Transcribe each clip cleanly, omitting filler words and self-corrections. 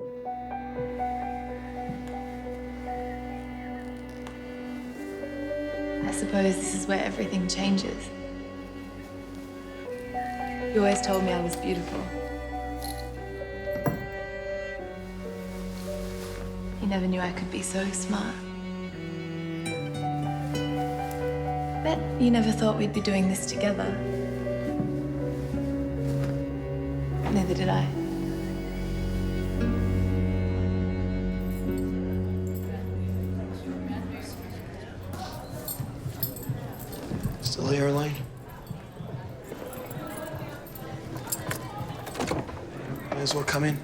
I suppose this is where everything changes. You always told me I was beautiful. You never knew I could be so smart. Bet you never thought we'd be doing this together. Neither did I. Still here, Elaine? May as well come in.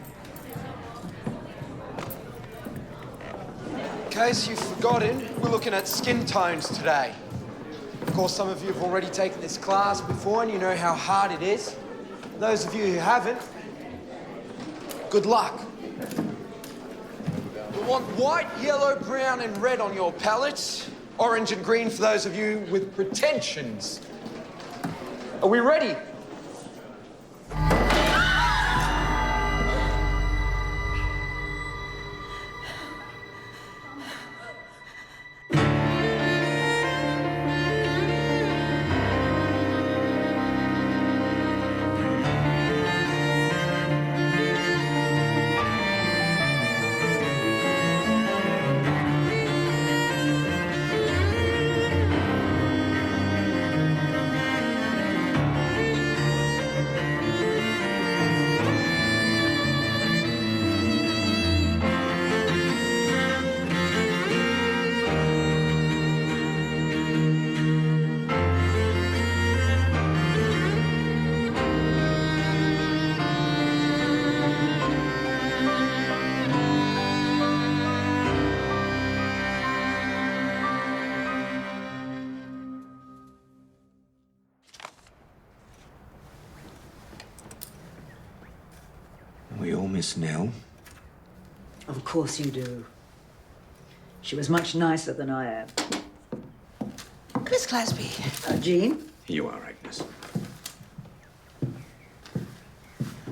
In case you've forgotten, we're looking at skin tones today. Of course, some of you have already taken this class before and you know how hard it is. Those of you who haven't, good luck. We want white, yellow, brown and red on your palettes. Orange and green for those of you with pretensions. Are we ready? We all miss Nell. Of course you do. She was much nicer than I am. Miss Clasby. Jean, You are, Agnes.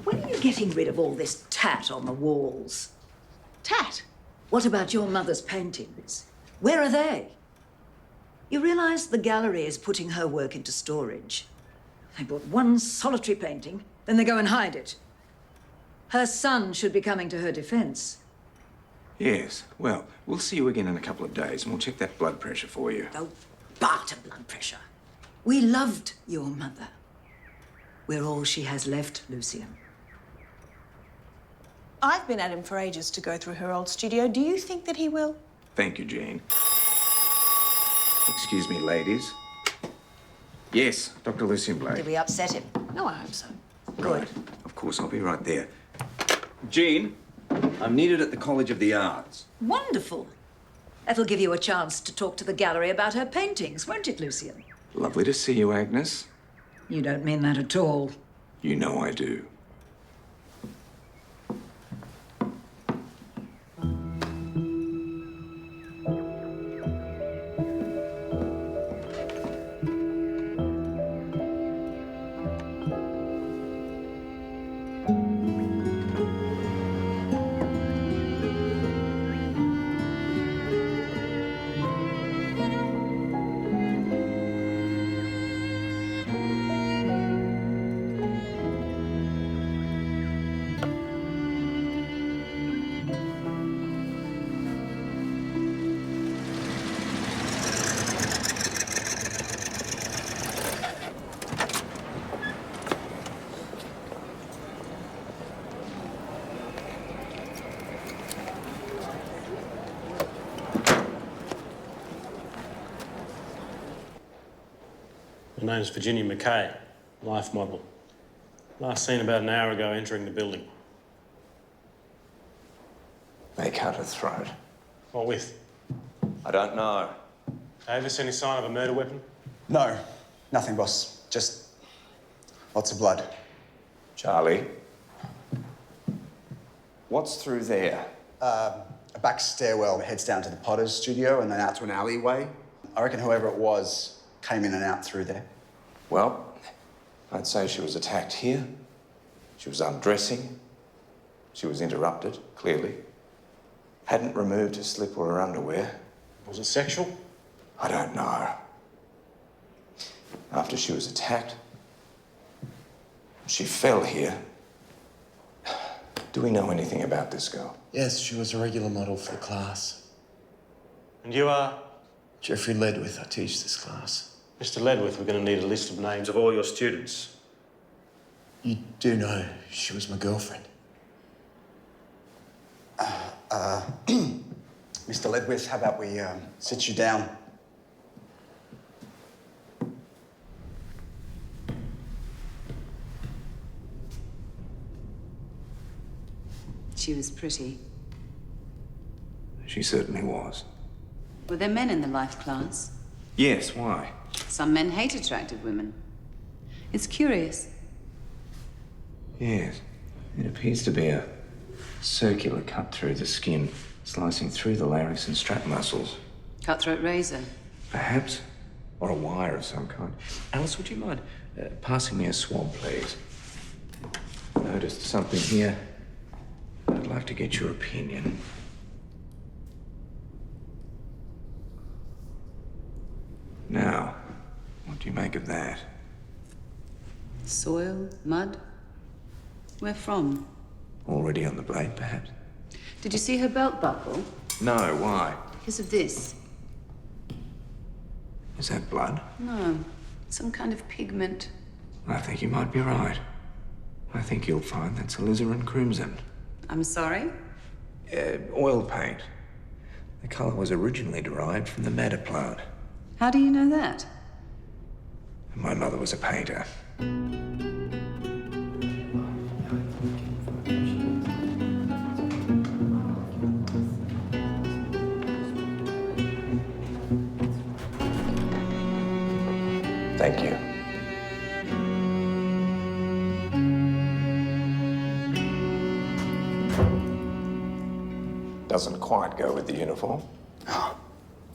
when are you getting rid of all this tat on the walls? Tat. What about your mother's paintings? Where are they? You realise the gallery is putting her work into storage. They bought one solitary painting, then they go and hide it. Her son should be coming to her defence. Yes, well, we'll see you again in a couple of days and we'll check that blood pressure for you. Oh, barter blood pressure. We loved your mother. We're all she has left, Lucian. I've been at him for ages to go through her old studio. Do you think that he will? Thank you, Jean. Excuse me, ladies. Yes, Dr. Lucian Blake. Did we upset him? No, I hope so. Good. Of course, I'll be right there. Jean, I'm needed at the College of the Arts. Wonderful. That'll give you a chance to talk to the gallery about her paintings, won't it, Lucian? Lovely to see you, Agnes. You don't mean that at all. You know I do. Her name's Virginia McKay, life model. Last seen about an hour ago entering the building. They cut her throat. What with? I don't know. Davis, any sign of a murder weapon? No, nothing, boss. Just lots of blood. Charlie, what's through there? A back stairwell that heads down to the Potter's studio and then out to an alleyway. I reckon whoever it was came in and out through there. Well, I'd say she was attacked here. She was undressing. She was interrupted, clearly. Hadn't removed her slip or her underwear. Was it sexual? I don't know. After she was attacked, she fell here. Do we know anything about this girl? Yes, she was a regular model for the class. And you are? Jeffrey Ledwith, I teach this class. Mr. Ledwith, we're going to need a list of names of all your students. You do know she was my girlfriend. Mr. Ledwith, how about we sit you down? She was pretty. She certainly was. Were there men in the life class? Yes, why? Some men hate attractive women. It's curious. Yes. It appears to be a circular cut through the skin, slicing through the larynx and strap muscles. Cutthroat razor. Perhaps. Or a wire of some kind. Alice, would you mind passing me a swab, please? Noticed something here. I'd like to get your opinion. Now, what do you make of that? Soil, mud. Where from? Already on the blade, perhaps? Did you see her belt buckle? No, why? Because of this. Is that blood? No. Some kind of pigment. I think you might be right. I think you'll find that's alizarin crimson. I'm sorry? Oil paint. The colour was originally derived from the madder plant. How do you know that? My mother was a painter. Thank you. Doesn't quite go with the uniform. Oh,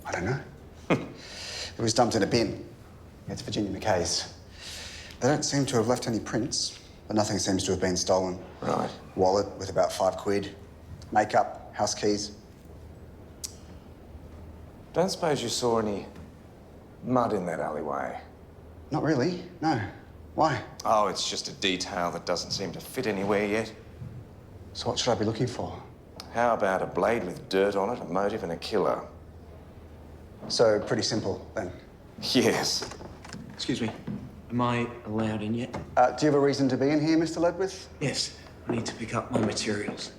I don't know. It was dumped in a bin. It's Virginia McKay's. They don't seem to have left any prints, but nothing seems to have been stolen. Right. Wallet with about £5. Makeup, house keys. Don't suppose you saw any mud in that alleyway? Not really, no. Why? Oh, it's just a detail that doesn't seem to fit anywhere yet. So what should I be looking for? How about a blade with dirt on it, a motive and a killer? So pretty simple, then. Yes. Excuse me, am I allowed in yet? Do you have a reason to be in here, Mr. Ledwith? Yes, I need to pick up my materials.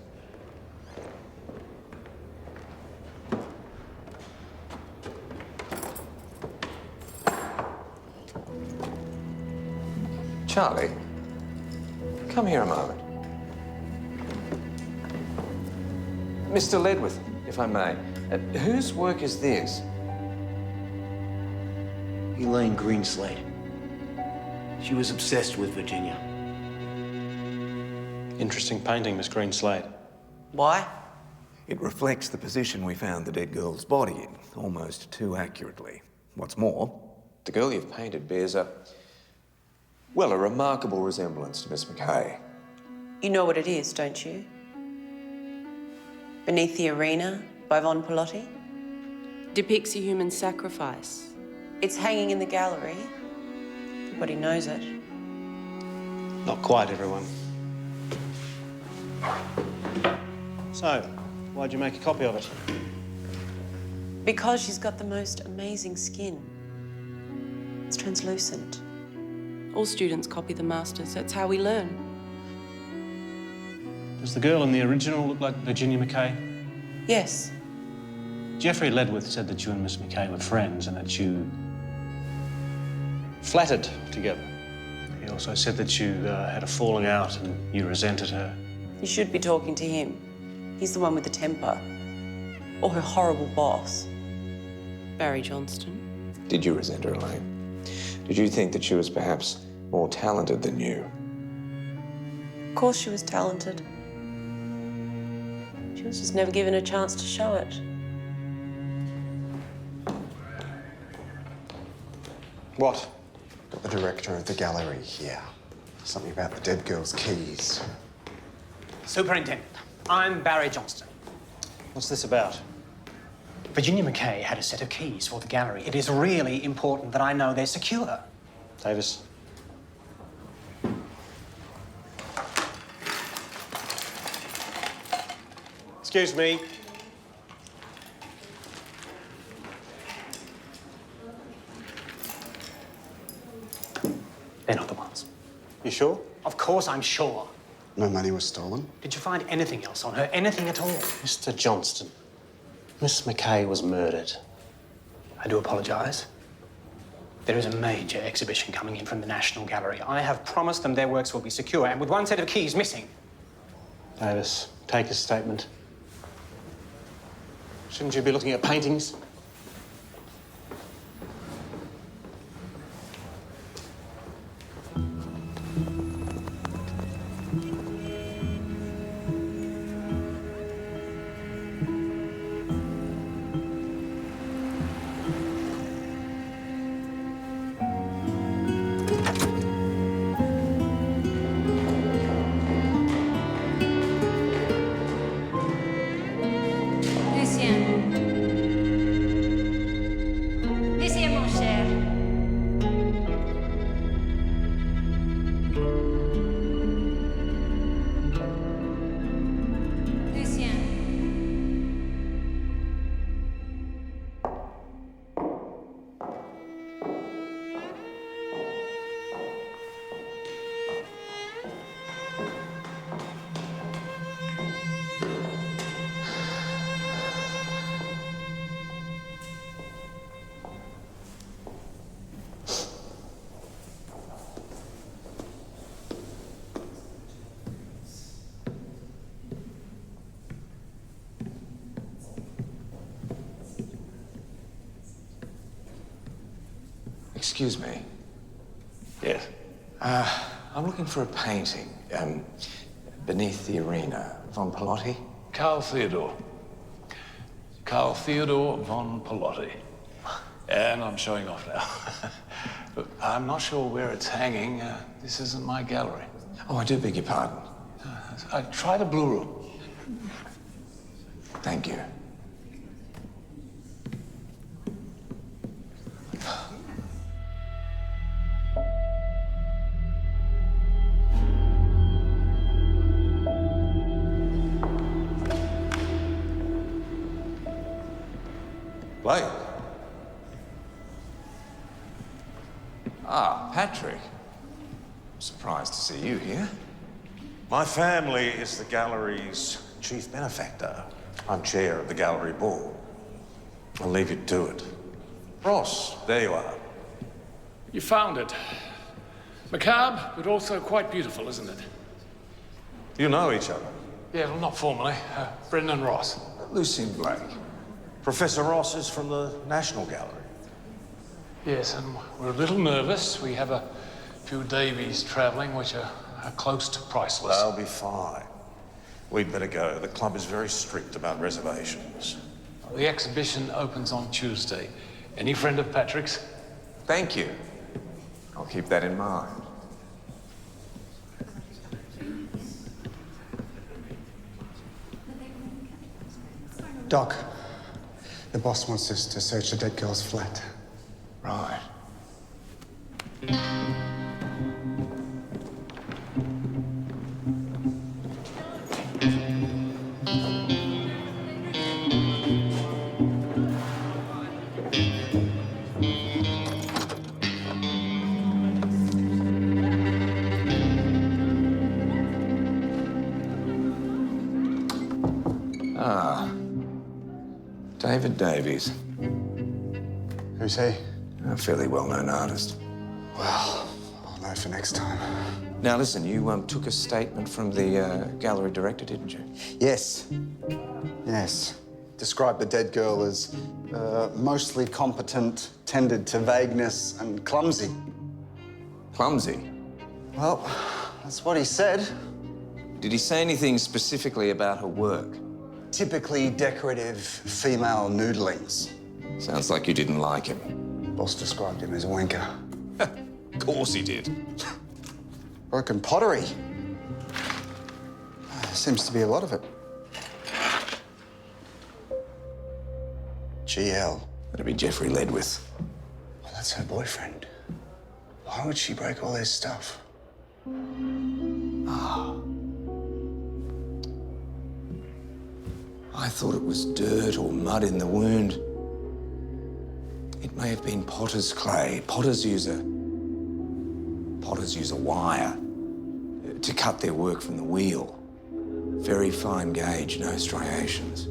Charlie, come here a moment. Mr. Ledwith, if I may, whose work is this? Elaine Greenslade. She was obsessed with Virginia. Interesting painting, Miss Greenslade. Why? It reflects the position we found the dead girl's body in, almost too accurately. What's more, The girl you've painted bears a remarkable resemblance to Miss McKay. You know what it is, don't you? Beneath the Arena by Von Pilotti. Depicts a human sacrifice. It's hanging in the gallery. Everybody knows it. Not quite, everyone. So, why'd you make a copy of it? Because she's got the most amazing skin. It's translucent. All students copy the masters. That's how we learn. Does the girl in the original look like Virginia McKay? Yes. Jeffrey Ledwith said that you and Miss McKay were friends and that you flattered together. He also said that you had a falling out and you resented her. You should be talking to him. He's the one with the temper. Or her horrible boss. Barry Johnston. Did you resent her, Elaine? Did you think that she was perhaps more talented than you? Of course she was talented. She was just never given a chance to show it. What? Got the director of the gallery here. Something about the dead girl's keys. Superintendent, I'm Barry Johnston. What's this about? Virginia McKay had a set of keys for the gallery. It is really important that I know they're secure. Davis. Excuse me. They're not the ones. You sure? Of course I'm sure. No money was stolen. Did you find anything else on her? Anything at all? Mr. Johnston, Miss McKay was murdered. I do apologise. There is a major exhibition coming in from the National Gallery. I have promised them their works will be secure, and with one set of keys missing. Davis, take his statement. Shouldn't you be looking at paintings? Excuse me. Yes. I'm looking for a painting, Beneath the Arena, von Pilotti. Carl Theodor. Carl Theodor von Pilotti. And I'm showing off now. But I'm not sure where it's hanging. This isn't my gallery. Oh, I do beg your pardon. Try the blue room. Thank you. Blake. Ah, Patrick. I'm surprised to see you here. My family is the gallery's chief benefactor. I'm chair of the gallery board. I'll leave you to it. Ross, there you are. You found it. Macabre, but also quite beautiful, isn't it? You know each other? Yeah, well, not formally. Brendan Ross. Lucien Blake. Professor Ross is from the National Gallery. Yes, and we're a little nervous. We have a few Davies travelling, which are close to priceless. They'll be fine. We'd better go. The club is very strict about reservations. The exhibition opens on Tuesday. Any friend of Patrick's? Thank you. I'll keep that in mind. Doc, the boss wants us to search the dead girl's flat. Right. David Davies. Who's he? A fairly well-known artist. Well, I'll know for next time. Now listen, you took a statement from the gallery director, didn't you? Yes. Yes. Described the dead girl as mostly competent, tended to vagueness, and clumsy. Clumsy? Well, that's what he said. Did he say anything specifically about her work? Typically decorative female noodlings. Sounds like you didn't like him. Boss described him as a wanker. Of course he did. Broken pottery. Seems to be a lot of it. GL. That'd be Jeffrey Ledwith. Well, that's her boyfriend. Why would she break all his stuff? I thought it was dirt or mud in the wound. It may have been potter's clay. Potters use a wire to cut their work from the wheel. Very fine gauge, no striations.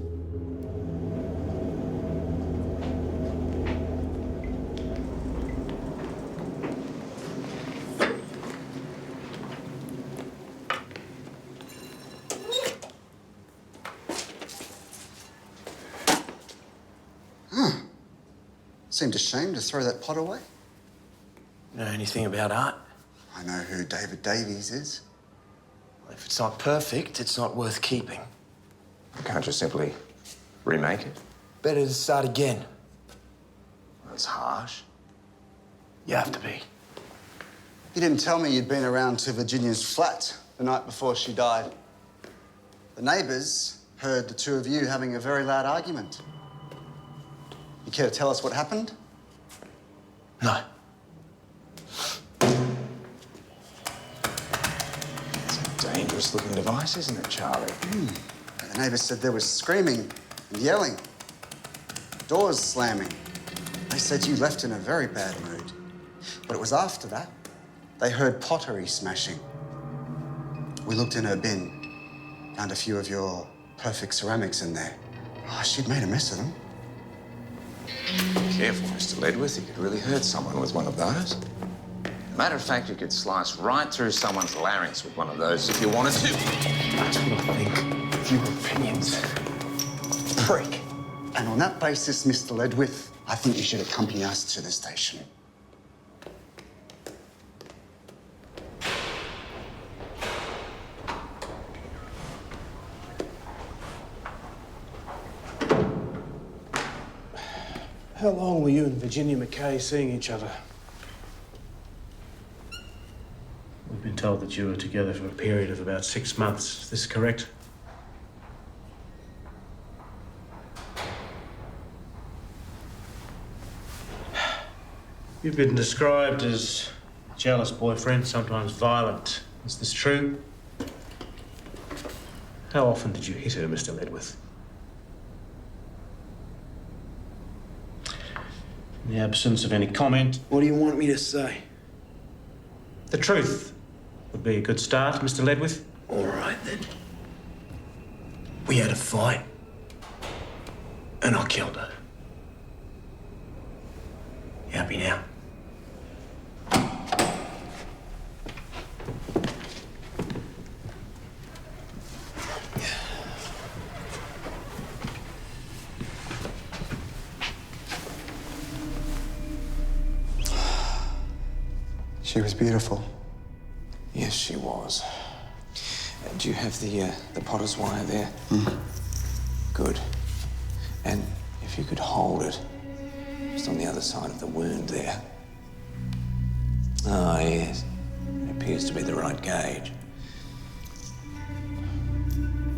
Seemed ashamed to throw that pot away. Know anything about art? I know who David Davies is. Well, if it's not perfect, it's not worth keeping. You can't just simply remake it. Better to start again. That's harsh. You have to be. You didn't tell me you'd been around to Virginia's flat the night before she died. The neighbours heard the two of you having a very loud argument. You care to tell us what happened? No. It's a dangerous-looking device, isn't it, Charlie? The neighbours said there was screaming and yelling, doors slamming. They said you left in a very bad mood. But it was after that they heard pottery smashing. We looked in her bin, found a few of your perfect ceramics in there. Oh, she'd made a mess of them. Careful, Mr. Ledwith. You could really hurt someone with one of those. Matter of fact, you could slice right through someone's larynx with one of those if you wanted to. That's what I think of your opinions. Prick. And on that basis, Mr. Ledwith, I think you should accompany us to the station. How long were you and Virginia McKay seeing each other? We've been told that you were together for a period of about 6 months. Is this correct? You've been described as a jealous boyfriend, sometimes violent. Is this true? How often did you hit her, Mr. Ledwith? In the absence of any comment, What do you want me to say? the truth would be a good start, Mr. Ledwith. All right, then. We had a fight. And I killed her. You happy now? She was beautiful. Yes, she was. Do you have the potter's wire there? Good. And if you could hold it just on the other side of the wound there. Ah, yes. It appears to be the right gauge.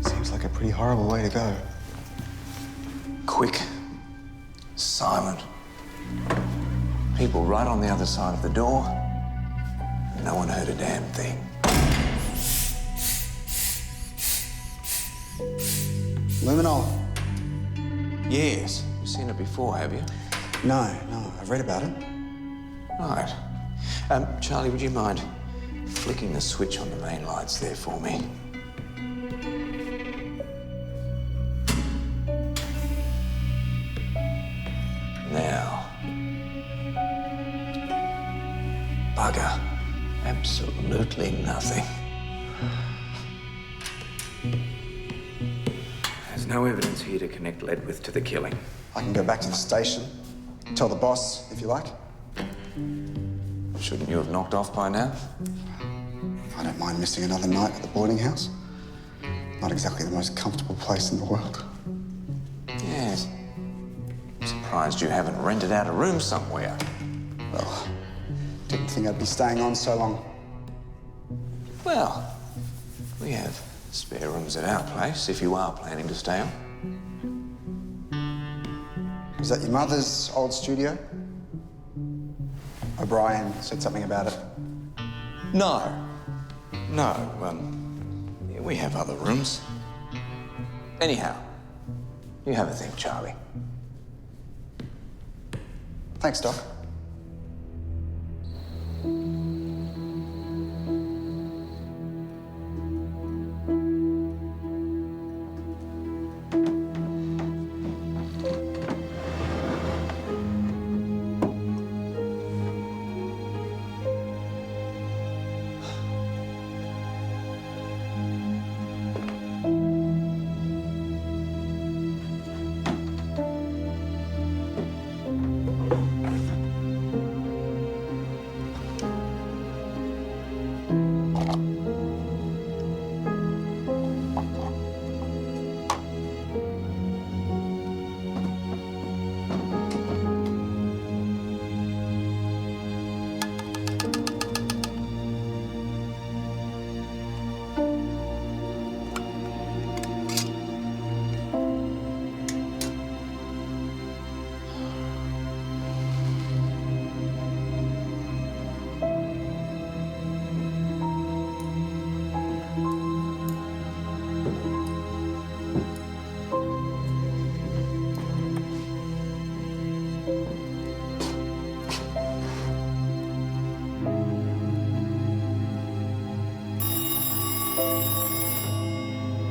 Seems like a pretty horrible way to go. Quick. Silent. People right on the other side of the door. No one heard a damn thing. Luminol. Yes. You've seen it before, have you? No, I've read about it. Right. Charlie, would you mind flicking the switch on the main lights there for me? Now. Bugger. Absolutely nothing. There's no evidence here to connect Ledwith to the killing. I can go back to the station, tell the boss, if you like. Shouldn't you have knocked off by now? I don't mind missing another night at the boarding house. Not exactly the most comfortable place in the world. Yes. I'm surprised you haven't rented out a room somewhere. Well, didn't think I'd be staying on so long. Well, we have spare rooms at our place if you are planning to stay on. Is that your mother's old studio? O'Brien said something about it. No. No, we have other rooms. Anyhow, you have a think, Charlie. Thanks, Doc.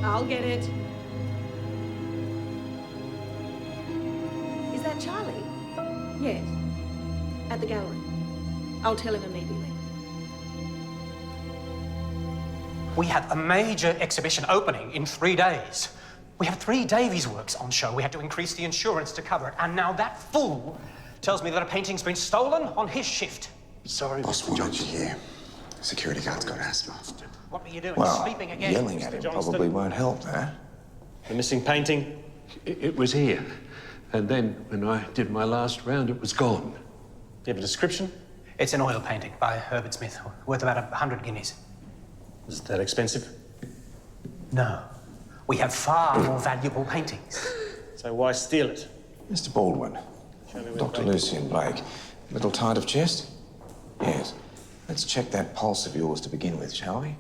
I'll get it. Is that Charlie? Yes. At the gallery. I'll tell him immediately. We have a major exhibition opening in 3 days. We have 3 Davies works on show. We had to increase the insurance to cover it. And now that fool tells me that a painting's been stolen on his shift. Sorry, Boss wanted you here. Security guard's got asthma. What were you doing? Well, Sleeping again? yelling at him probably won't help, that. The missing painting? It was here. And then, when I did my last round, it was gone. Do you have a description? It's an oil painting by Herbert Smith, worth about 100 guineas. Is it that expensive? No. We have far more valuable paintings. So why steal it? Mr. Baldwin, Dr. Lucian Blake, little tight of chest? Yes. Let's check that pulse of yours to begin with, shall we?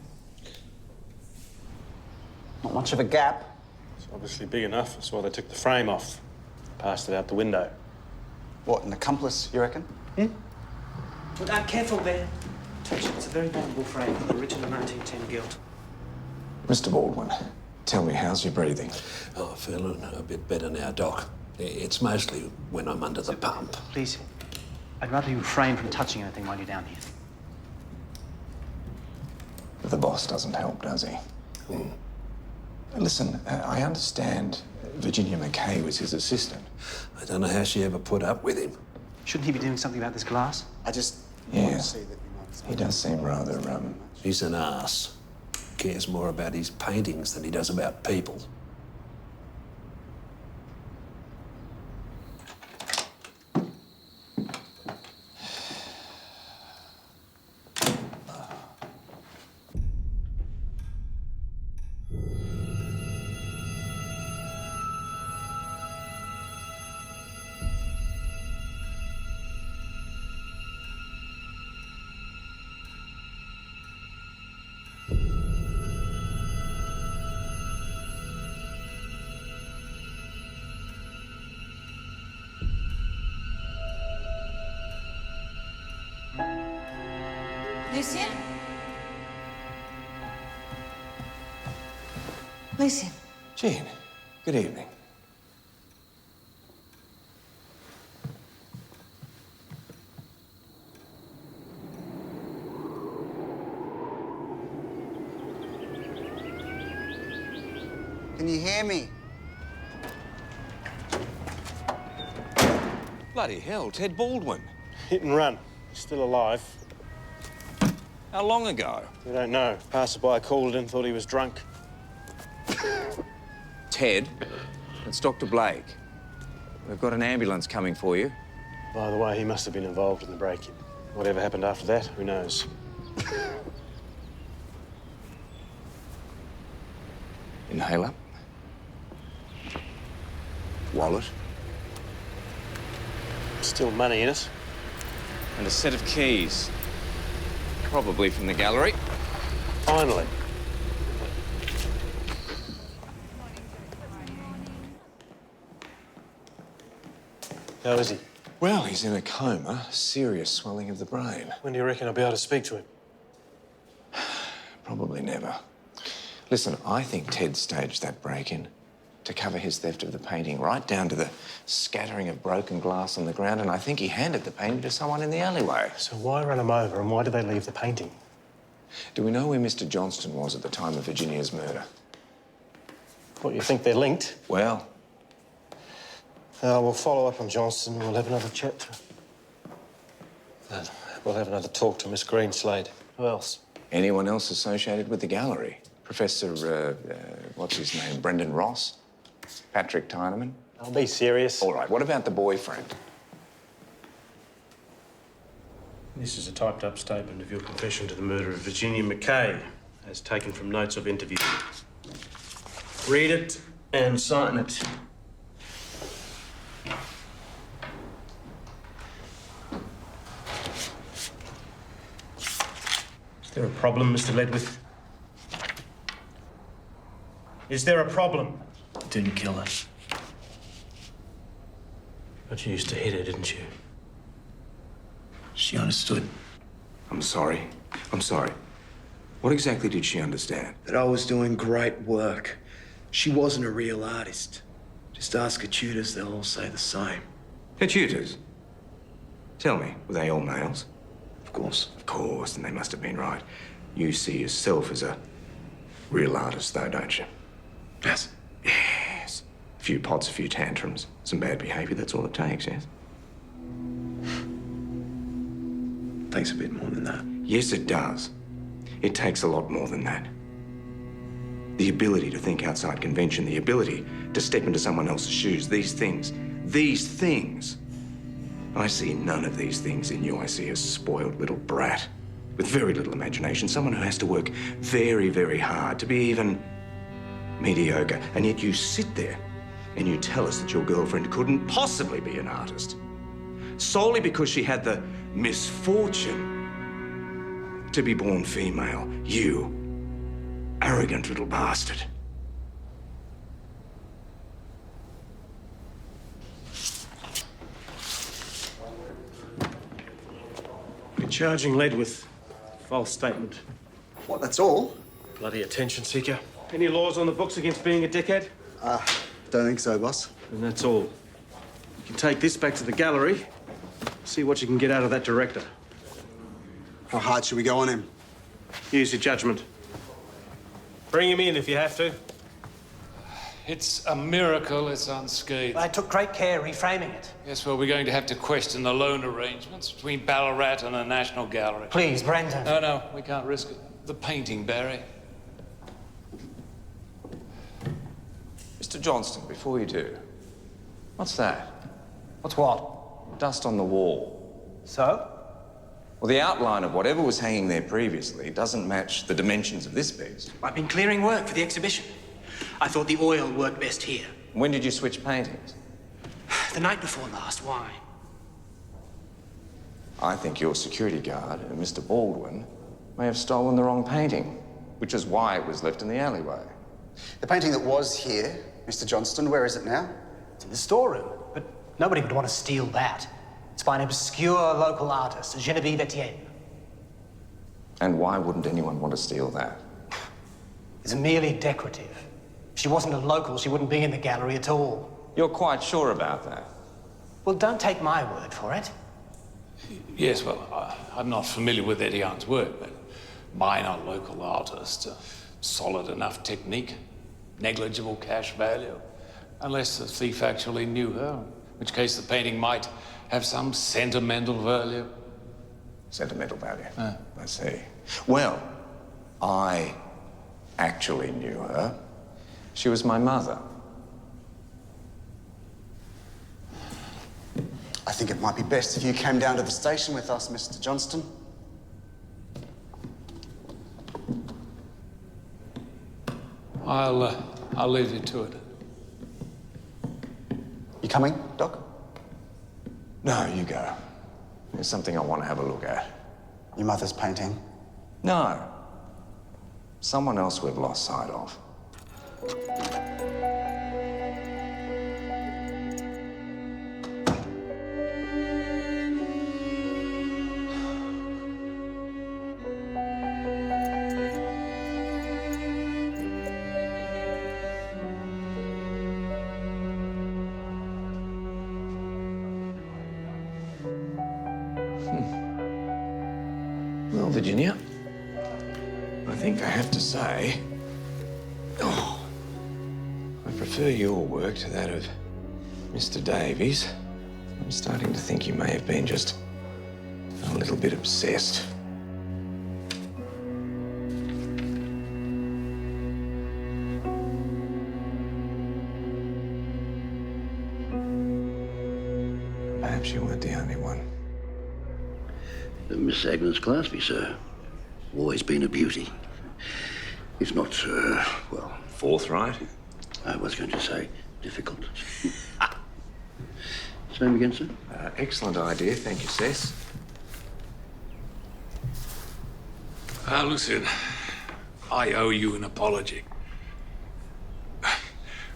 Not much of a gap. It's obviously big enough. That's why they took the frame off. Passed it out the window. What, an accomplice, you reckon? But careful there. Touch it. It's a very valuable frame. Original 1910 gilt. Mr. Baldwin, tell me, how's your breathing? Oh, feeling a bit better now, Doc. It's mostly when I'm under the pump. Please, I'd rather you refrain from touching anything while you're down here. The boss doesn't help, does he? Listen, I understand Virginia McKay was his assistant. I don't know how she ever put up with him. Shouldn't he be doing something about this glass? I just Yeah. want to see that you might... He does seem rather, He's an ass. Cares more about his paintings than he does about people. Lucian? Lucian. Jean, good evening. Can you hear me? Bloody hell, Ted Baldwin. Hit and run. He's still alive. How long ago? We don't know. Passerby called in, thought he was drunk. Ted, it's Dr. Blake. We've got an ambulance coming for you. By the way, he must have been involved in the break-in. Whatever happened after that, who knows? Inhaler. Wallet. Still money in it. And a set of keys. Probably from the gallery. Finally. How is he? Well, he's in a coma. Serious swelling of the brain. When do you reckon I'll be able to speak to him? Probably never. Listen, I think Ted staged that break-in to cover his theft of the painting, right down to the scattering of broken glass on the ground, and I think he handed the painting to someone in the alleyway. So why run him over and why did they leave the painting? Do we know where Mr. Johnston was at the time of Virginia's murder? What, you think they're linked? Well... We'll follow up on Johnston. We'll have another chat to... we'll have another talk to Miss Greenslade. Who else? Anyone else associated with the gallery? Professor, what's his name? Brendan Ross? Patrick Tyneman? I'll be serious. All right, what about the boyfriend? This is a typed-up statement of your confession to the murder of Virginia McKay, as taken from notes of interview. Read it and sign it. Is there a problem, Mr. Ledwith? Is there a problem? Didn't kill her. But you used to hit her, didn't you? She understood. I'm sorry. I'm sorry. What exactly did she understand? That I was doing great work. She wasn't a real artist. Just ask her tutors, they'll all say the same. Her tutors? Tell me, were they all males? Of course. Of course, and they must have been right. You see yourself as a real artist, though, don't you? Yes. Yes. A few pots, a few tantrums, some bad behaviour, that's all it takes, yes? Takes a bit more than that. Yes, it does. It takes a lot more than that. The ability to think outside convention, the ability to step into someone else's shoes, these things. I see none of these things in you. I see a spoiled little brat with very little imagination, someone who has to work very, very hard to be even mediocre. And yet you sit there and you tell us that your girlfriend couldn't possibly be an artist solely because she had the misfortune to be born female. You arrogant little bastard. You're charging Ledwith. False statement. What, that's all? Bloody attention seeker. Any laws on the books against being a dickhead? Don't think so, boss. And that's all. You can take this back to the gallery, see what you can get out of that director. How hard should we go on him? Use your judgment. Bring him in if you have to. It's a miracle it's unscathed. I took great care reframing it. Yes, well, we're going to have to question the loan arrangements between Ballarat and the National Gallery. Please, Brendan. No, we can't risk it. The painting, Barry. Mr. Johnston, before you do, what's that? What's what? Dust on the wall. So? Well, the outline of whatever was hanging there previously doesn't match the dimensions of this piece. I've been clearing work for the exhibition. I thought the oil worked best here. When did you switch paintings? The night before last. Why? I think your security guard, Mr. Baldwin, may have stolen the wrong painting, which is why it was left in the alleyway. The painting that was here, Mr. Johnston, where is it now? It's in the storeroom, but nobody would want to steal that. It's by an obscure local artist, Genevieve Etienne. And why wouldn't anyone want to steal that? It's merely decorative. If she wasn't a local, she wouldn't be in the gallery at all. You're quite sure about that? Well, don't take my word for it. Yes, well, I'm not familiar with Etienne's work, but minor local artist, solid enough technique, negligible cash value, unless the thief actually knew her, in which case the painting might have some sentimental value. Sentimental value? I see. Well, I actually knew her. She was my mother. I think it might be best if you came down to the station with us, Mr. Johnston. I'll leave you to it. You coming, Doc? No, you go. There's something I want to have a look at. Your mother's painting? No. Someone else we've lost sight of. Well, Virginia, I think I have to say, I prefer your work to that of Mr. Davies. I'm starting to think you may have been just a little bit obsessed. Perhaps you weren't the only one. Miss Agnes Claspy, sir. Always been a beauty. If not, well... Forthright? I was going to say difficult. Same again, sir? Excellent idea, thank you, Cess. Lucien, I owe you an apology.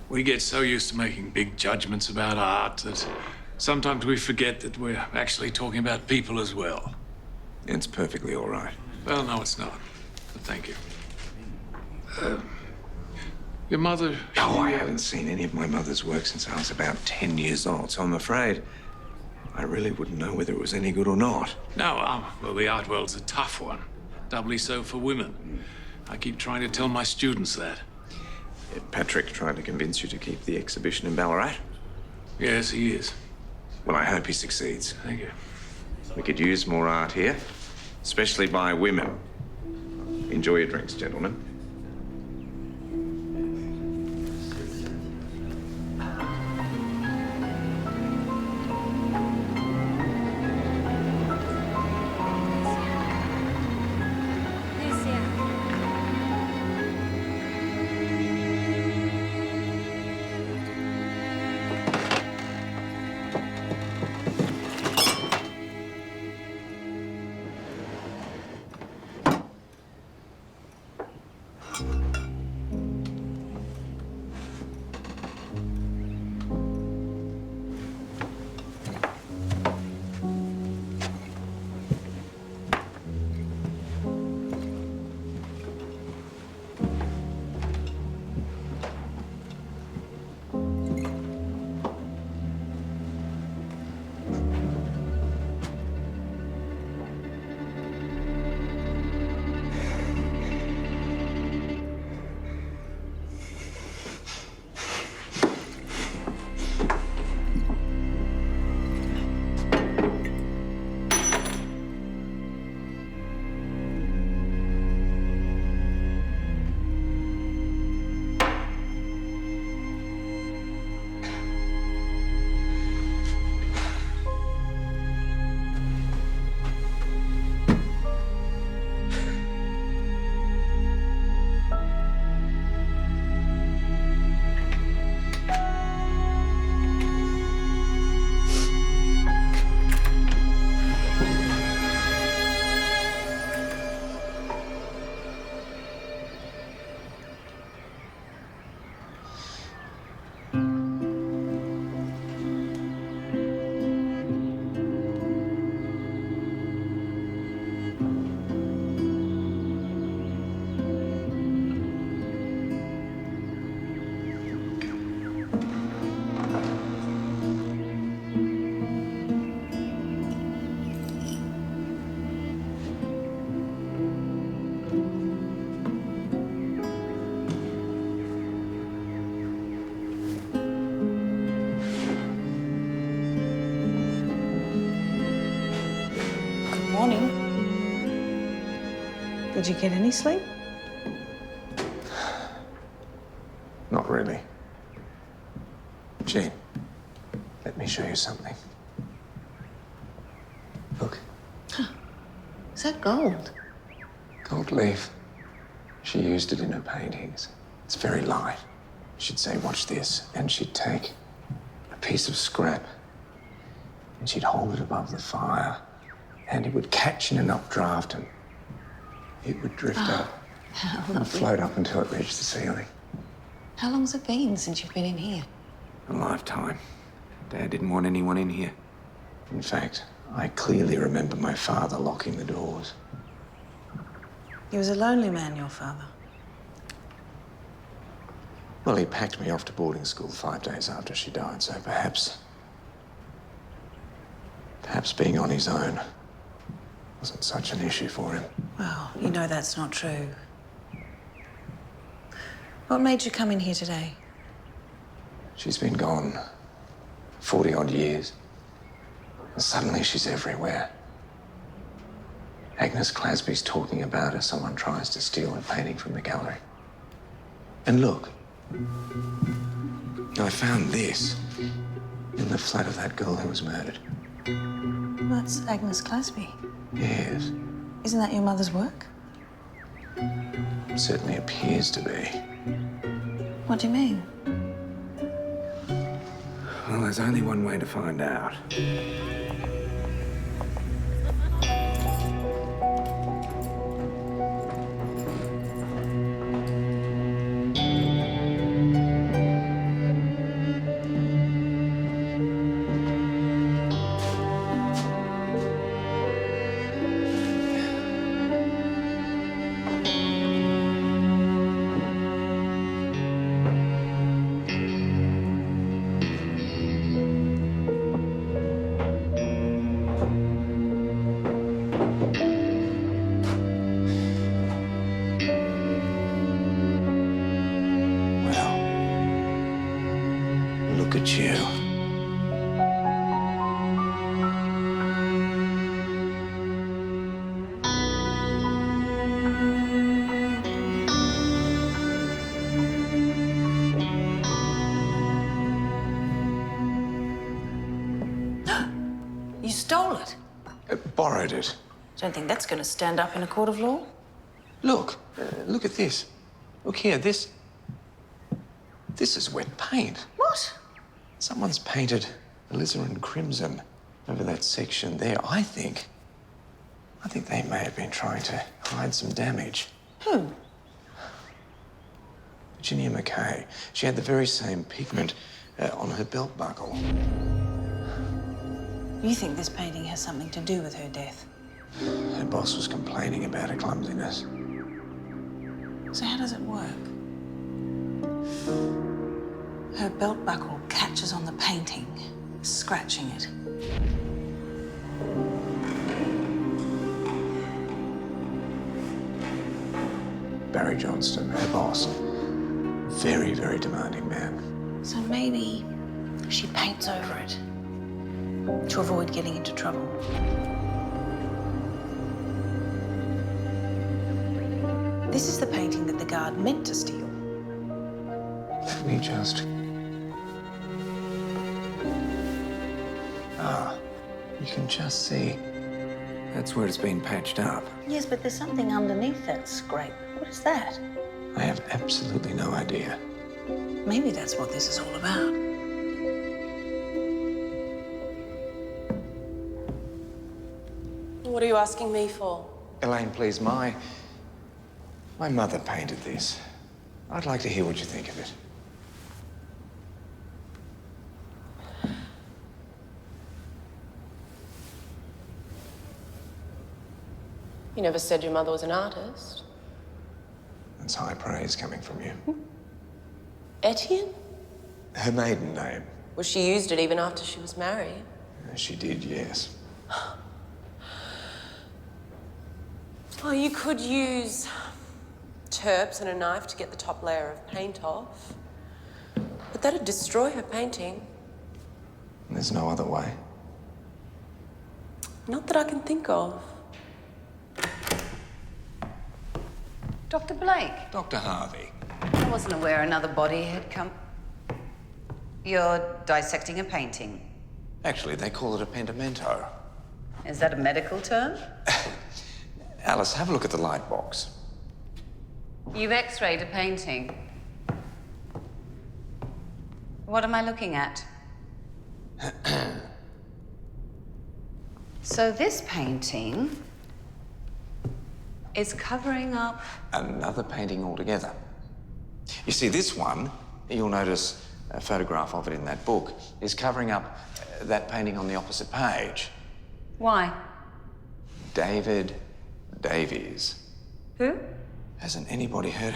We get so used to making big judgments about art that sometimes we forget that we're actually talking about people as well. It's perfectly all right. Well, no, it's not. But thank you. Your mother... Oh, I haven't seen any of my mother's work since I was about 10 years old, so I'm afraid I really wouldn't know whether it was any good or not. No, well, the art world's a tough one. Doubly so for women. I keep trying to tell my students that. Patrick tried to convince you to keep the exhibition in Ballarat? Yes, he is. Well, I hope he succeeds. Thank you. We could use more art here, especially by women. Enjoy your drinks, gentlemen. Morning. Did you get any sleep? Not really. Jean, let me show you something. Look. Is that gold? Gold leaf. She used it in her paintings. It's very light. She'd say, watch this, and she'd take a piece of scrap and she'd hold it above the fire, and it would catch in an updraft, and it would drift up and float up until it reached the ceiling. How long's it been since you've been in here? A lifetime. Dad didn't want anyone in here. In fact, I clearly remember my father locking the doors. He was a lonely man, your father. Well, he packed me off to boarding school 5 days after she died, so perhaps being on his own wasn't such an issue for him. Well, you know that's not true. What made you come in here today? She's been gone 40-odd years. And suddenly she's everywhere. Agnes Clasby's talking about her. Someone tries to steal a painting from the gallery. And look, I found this in the flat of that girl who was murdered. That's Agnes Clasby. Yes, Isn't that your mother's work? certainly appears to be. What do you mean? Well, there's only one way to find out. Look at you. You stole it. Borrowed it. Don't think that's going to stand up in a court of law. Look, look at this. Look here, this is wet paint. What? Someone's painted alizarin crimson over that section there. I think they may have been trying to hide some damage. Who? Virginia McKay. She had the very same pigment on her belt buckle. You think this painting has something to do with her death? Her boss was complaining about her clumsiness. So how does it work? Her belt buckle catches on the painting, scratching it. Barry Johnston, her boss. Very, very demanding man. So maybe she paints over it to avoid getting into trouble. This is the painting that the guard meant to steal. Let me just... You can just see. That's where it's been patched up. Yes, but there's something underneath that scrape. What is that? I have absolutely no idea. Maybe that's what this is all about. What are you asking me for? Elaine, please, my mother painted this. I'd like to hear what you think of it. You never said your mother was an artist. That's high praise coming from you. Etienne? Her maiden name. Well, she used it even after she was married. She did, yes. Oh, you could use terps and a knife to get the top layer of paint off. But that'd destroy her painting. There's no other way. Not that I can think of. Dr. Blake? Dr. Harvey. I wasn't aware another body had come. You're dissecting a painting. Actually, they call it a pentimento. Is that a medical term? Alice, have a look at the light box. You've x-rayed a painting. What am I looking at? So this painting is covering up... Another painting altogether. You see, this one, you'll notice a photograph of it in that book, is covering up that painting on the opposite page. Why? David Davies. Who? Hasn't anybody heard?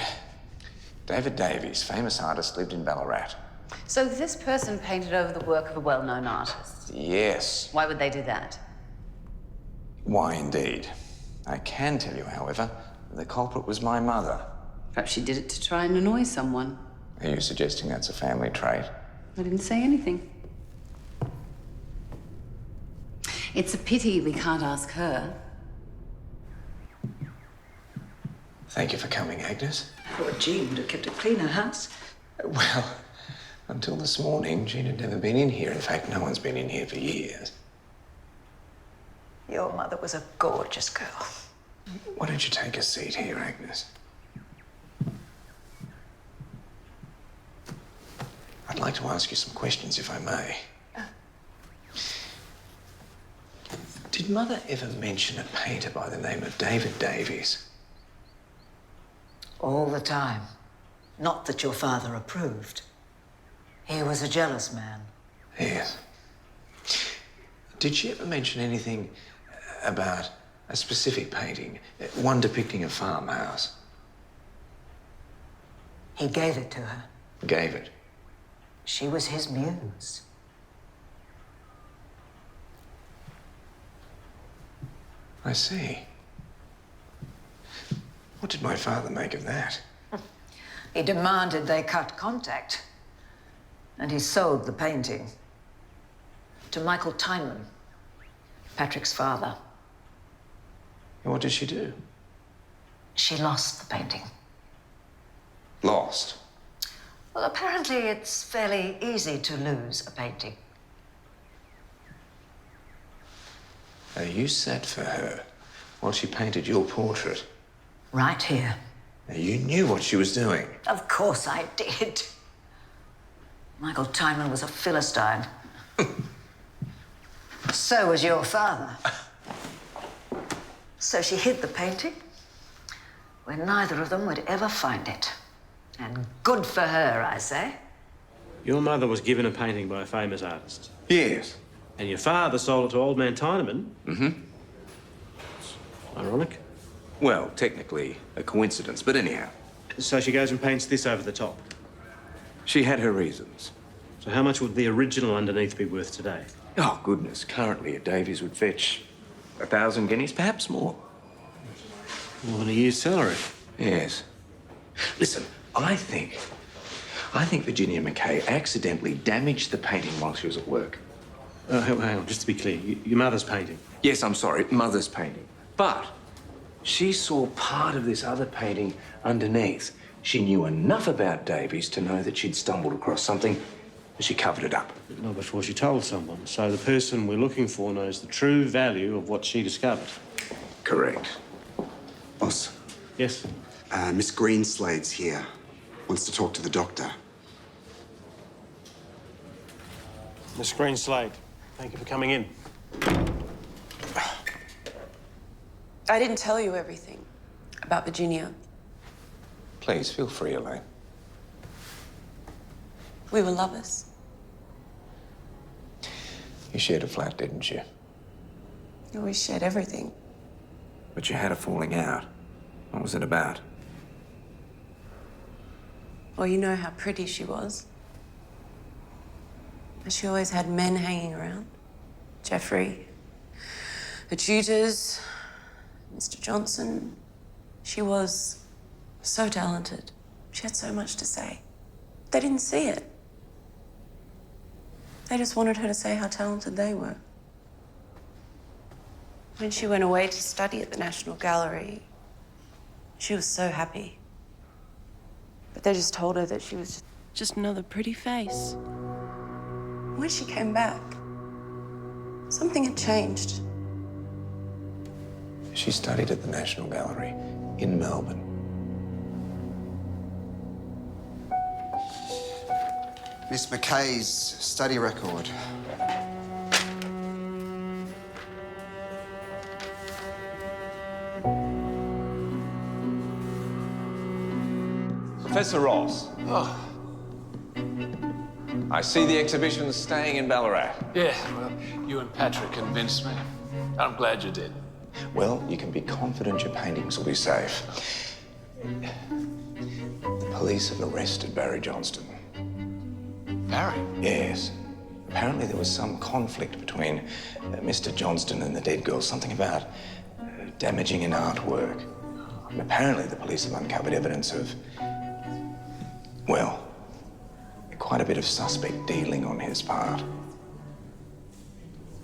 David Davies, famous artist, lived in Ballarat. So this person painted over the work of a well-known artist? Yes. Why would they do that? Why, indeed. I can tell you, however, the culprit was my mother. Perhaps she did it to try and annoy someone. Are you suggesting that's a family trait? I didn't say anything. It's a pity we can't ask her. Thank you for coming, Agnes. Poor Jean would have kept it clean, her house. Well, until this morning, Jean had never been in here. In fact, no one's been in here for years. Your mother was a gorgeous girl. Why don't you take a seat here, Agnes? I'd like to ask you some questions, if I may. Did Mother ever mention a painter by the name of David Davies? All the time. Not that your father approved. He was a jealous man. Yes. Did she ever mention anything about a specific painting, one depicting a farmhouse? He gave it to her. Gave it? She was his muse. I see. What did my father make of that? He demanded they cut contact. And he sold the painting to Michael Tyman, Patrick's father. And what did she do? She lost the painting. Lost? Well, apparently it's fairly easy to lose a painting. Now, you sat for her while she painted your portrait. Right here. Now, you knew what she was doing. Of course I did. Michael Tyman was a Philistine. So was your father. So she hid the painting where neither of them would ever find it. And good for her, I say. Your mother was given a painting by a famous artist. Yes. And your father sold it to old man Tyneman. Mm-hmm. Ironic. Well, technically a coincidence, but anyhow. So she goes and paints this over the top. She had her reasons. So how much would the original underneath be worth today? Oh, goodness. Currently, a Davies would fetch 1,000 guineas, perhaps more. More than a year's salary. Yes. Listen, I think Virginia McKay accidentally damaged the painting while she was at work. Hang on, just to be clear, your mother's painting? Yes, I'm sorry, Mother's painting. But she saw part of this other painting underneath. She knew enough about Davies to know that she'd stumbled across something, and she covered it up. But not before she told someone. So the person we're looking for knows the true value of what she discovered. Correct. Boss. Yes? Miss Greenslade's here. Wants to talk to the doctor. Miss Greenslade, thank you for coming in. I didn't tell you everything about Virginia. Please, feel free, Elaine. We were lovers. You shared a flat, didn't you? We shared everything. But you had a falling out. What was it about? Well, you know how pretty she was. And she always had men hanging around. Jeffrey, her tutors, Mr. Johnson. She was so talented. She had so much to say. They didn't see it. They just wanted her to say how talented they were. When she went away to study at the National Gallery, she was so happy. But they just told her that she was just another pretty face. When she came back, something had changed. She studied at the National Gallery in Melbourne. Miss McKay's study record. Professor Ross. Oh, I see the exhibition's staying in Ballarat. yeah, well, you and Patrick convinced me. I'm glad you did. Well, you can be confident your paintings will be safe. The police have arrested Barry Johnston. Barry? Yes. Apparently there was some conflict between Mr. Johnston and the dead girl, something about damaging an artwork. And apparently the police have uncovered evidence of, well, quite a bit of suspect dealing on his part.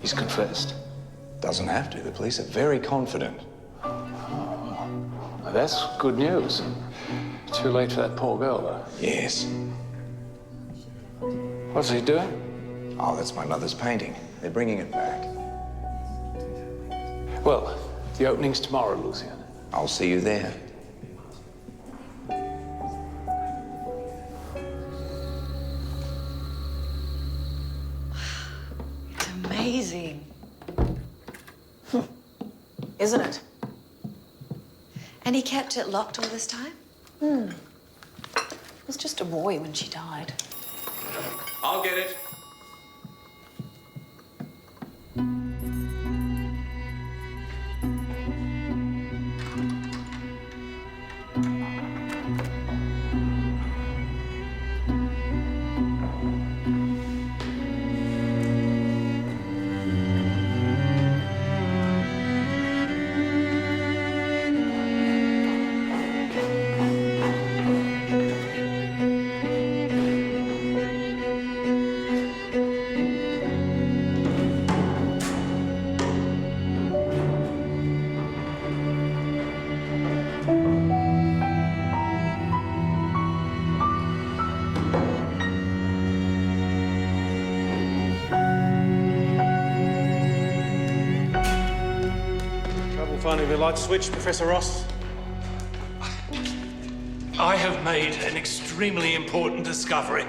He's confessed? Doesn't have to. The police are very confident. Well, that's good news. Too late for that poor girl, though. Yes. What's he doing? Oh, that's my mother's painting. They're bringing it back. Well, the opening's tomorrow, Lucian. I'll see you there. It's amazing. Isn't it? And he kept it locked all this time? He was just a boy when she died. I'll get it. Finding the light switch, Professor Ross? I have made an extremely important discovery.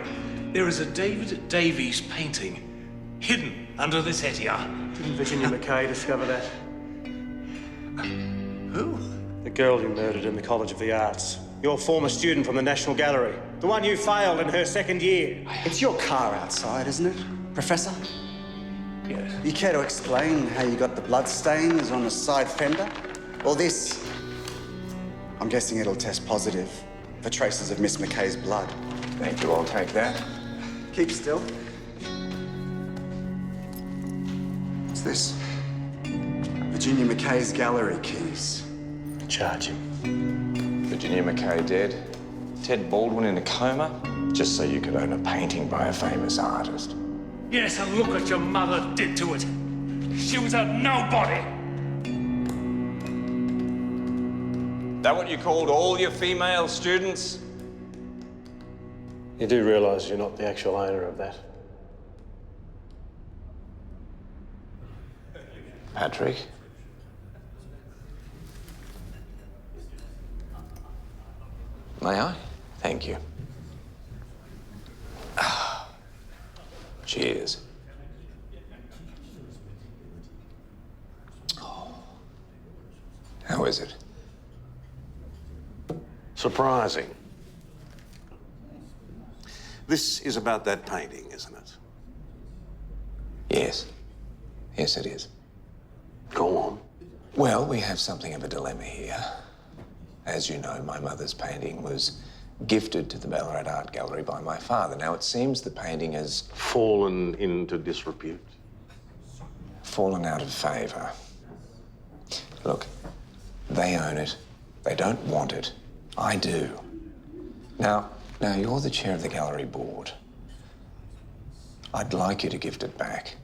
There is a David Davies painting hidden under this ettia. Didn't Virginia McKay discover that? Who? The girl you murdered in the College of the Arts. Your former student from the National Gallery. The one you failed in her second year. It's your car outside, isn't it, Professor? Yes. You care to explain how you got the blood stains on the side fender? Or this? I'm guessing it'll test positive for traces of Miss McKay's blood. Thank you, I'll take that. Keep still. What's this? Virginia McKay's gallery keys. Charge him. Virginia McKay dead. Ted Baldwin in a coma, just so you could own a painting by a famous artist. Yes, and look what your mother did to it. She was a nobody. That what you called all your female students? You do realise you're not the actual owner of that? Patrick? May I? Thank you. Cheers. How is it? Surprising. This is about that painting, isn't it? Yes. Yes, it is. Go on. Well, we have something of a dilemma here. As you know, my mother's painting was gifted to the Ballarat Art Gallery by my father. Now, it seems the painting has fallen into disrepute. Fallen out of favour. Look, they own it. They don't want it. I do. Now, you're the chair of the gallery board. I'd like you to gift it back.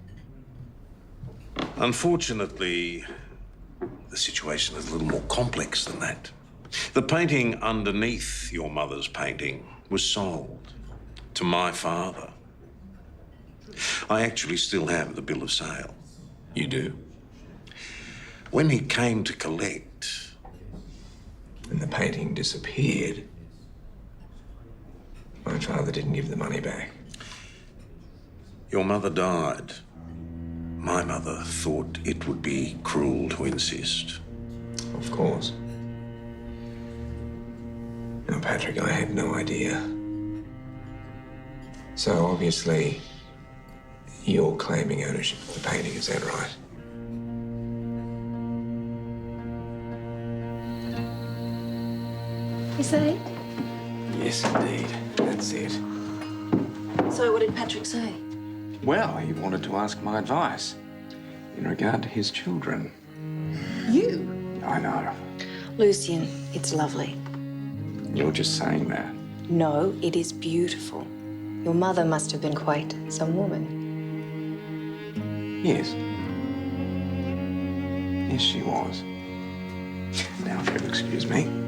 Unfortunately, the situation is a little more complex than that. The painting underneath your mother's painting was sold to my father. I actually still have the bill of sale. You do? When he came to collect... And the painting disappeared. My father didn't give the money back. Your mother died. My mother thought it would be cruel to insist. Of course. No, Patrick, I had no idea. So obviously, you're claiming ownership of the painting, is that right? Is that it? Yes, indeed. That's it. So what did Patrick say? Well, he wanted to ask my advice in regard to his children. You? I know. Lucian, it's lovely. You're just saying that. No, it is beautiful. Your mother must have been quite some woman. Yes. Yes, she was. Now, if you'll excuse me.